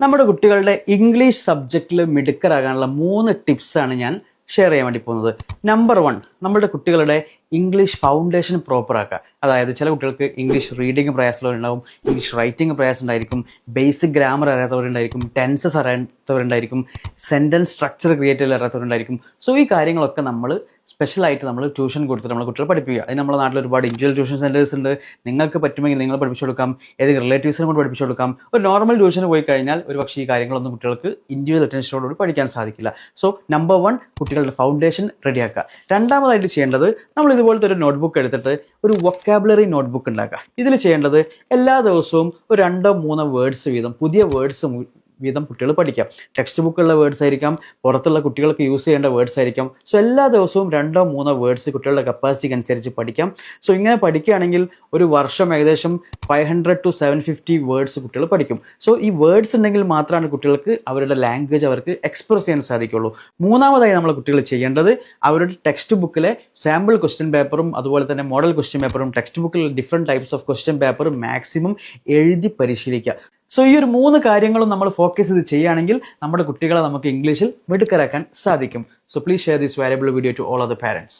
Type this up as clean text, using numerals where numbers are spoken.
നമ്മുടെ കുട്ടികളുടെ ഇംഗ്ലീഷ് സബ്ജക്റ്റിൽ മിടുക്കരാകാനുള്ള 3 ടിപ്സാണ് ഞാൻ ഷെയർ ചെയ്യാൻ വേണ്ടി പോകുന്നത്. നമ്പർ 1, നമ്മുടെ കുട്ടികളുടെ ഇംഗ്ലീഷ് ഫൗണ്ടേഷൻ പ്രോപ്പർ ആക്കുക. അതായത് ചില കുട്ടികൾക്ക് ഇംഗ്ലീഷ് റീഡിങ് പ്രയാസമുള്ളവരുണ്ടാവും, ഇംഗ്ലീഷ് റൈറ്റിംഗ് പ്രയാസം ഉണ്ടായിരിക്കും, ബേസിക് ഗ്രാമർ അറിയാത്തവരുണ്ടായിരിക്കും, ടെൻസസ് അറിയാത്തവരുണ്ടായിരിക്കും, സെൻറ്റൻസ് സ്ട്രക്ചർ ക്രിയേറ്റ് ചെയ്യാൻ അറിയാത്തവരുണ്ടായിരിക്കും. സോ ഈ കാര്യങ്ങളൊക്കെ നമ്മൾ സ്പെഷ്യലായിട്ട് നമ്മൾ ട്യൂഷൻ കൊടുത്തിട്ട് നമ്മൾ കുട്ടികളെ പഠിപ്പിക്കുക. അതിന് നമ്മുടെ നാട്ടിൽ ഒരുപാട് ഇൻഡിവിജ്വൽ ട്യൂഷൻ സെൻറ്റേഴ്സ് ഉണ്ട്. നിങ്ങൾക്ക് പറ്റുമെങ്കിൽ നിങ്ങൾ പഠിപ്പിച്ചു കൊടുക്കാം, ഏതെങ്കിലും റിലേറ്റീവ്സിനെ കൊണ്ട് പഠിപ്പിച്ചു കൊടുക്കാം. ഒരു നോർമൽ ട്യൂഷന് പോയി കഴിഞ്ഞാൽ ഒരു പക്ഷേ ഈ കാര്യങ്ങളൊന്നും കുട്ടികൾക്ക് ഇൻഡിവിജ്വൽ അറ്റൻഷനോടുകൂടി പഠിക്കാൻ സാധിക്കില്ല. സോ നമ്പർ 1, കുട്ടികളുടെ ഫൗണ്ടേഷൻ റെഡിയാക്കുക. രണ്ടാമതായിട്ട് ചെയ്യേണ്ടത്, നമ്മൾ ഇതുപോലത്തെ ഒരു നോട്ട്ബുക്ക് എടുത്തിട്ട് ഒരു വൊക്കാബുലറി നോട്ട്ബുക്ക് ഉണ്ടാക്കുക. ഇതിൽ ചെയ്യേണ്ടത് എല്ലാ ദിവസവും ഒരു 2-3 വേർഡ്സ് വീതം, പുതിയ വേർഡ്സ് വീതം കുട്ടികൾ പഠിക്കാം. ടെക്സ്റ്റ് ബുക്കുള്ള വേർഡ്സ് ആയിരിക്കാം, പുറത്തുള്ള കുട്ടികൾക്ക് യൂസ് ചെയ്യേണ്ട വേർഡ്സ് ആയിരിക്കാം. സോ എല്ലാ ദിവസവും 2-3 വേർഡ്സ് കുട്ടികളുടെ കപ്പാസിറ്റിക്ക് അനുസരിച്ച് പഠിക്കാം. സോ ഇങ്ങനെ പഠിക്കുകയാണെങ്കിൽ ഒരു വർഷം ഏകദേശം 500 to 750 വേർഡ്സ് കുട്ടികൾ പഠിക്കും. സോ ഈ വേർഡ്സ് ഉണ്ടെങ്കിൽ മാത്രമാണ് കുട്ടികൾക്ക് അവരുടെ ലാംഗ്വേജ് അവർക്ക് എക്സ്പ്രസ് ചെയ്യാൻ സാധിക്കുള്ളൂ. മൂന്നാമതായി നമ്മൾ കുട്ടികൾ ചെയ്യേണ്ടത്, അവരുടെ ടെക്സ്റ്റ് ബുക്കിലെ സാമ്പിൾ ക്വസ്റ്റ്യൻ പേപ്പറും അതുപോലെ തന്നെ മോഡൽ ക്വസ്റ്റ്യൻ പേപ്പറും ടെക്സ്റ്റ് ബുക്കിൽ ഡിഫറെൻറ്റ് ടൈപ്സ് ഓഫ് ക്വസ്റ്റ്യൻ പേപ്പറും മാക്സിമം എഴുതി പരിശീലിക്കുക. സോ ഈ ഒരു 3 കാര്യങ്ങളും നമ്മൾ ഫോക്കസ് ചെയ്ത് ചെയ്യുകയാണെങ്കിൽ നമ്മുടെ കുട്ടികളെ നമുക്ക് ഇംഗ്ലീഷിൽ മിടുക്കരാക്കാൻ സാധിക്കും. So please share this valuable video to all of the parents.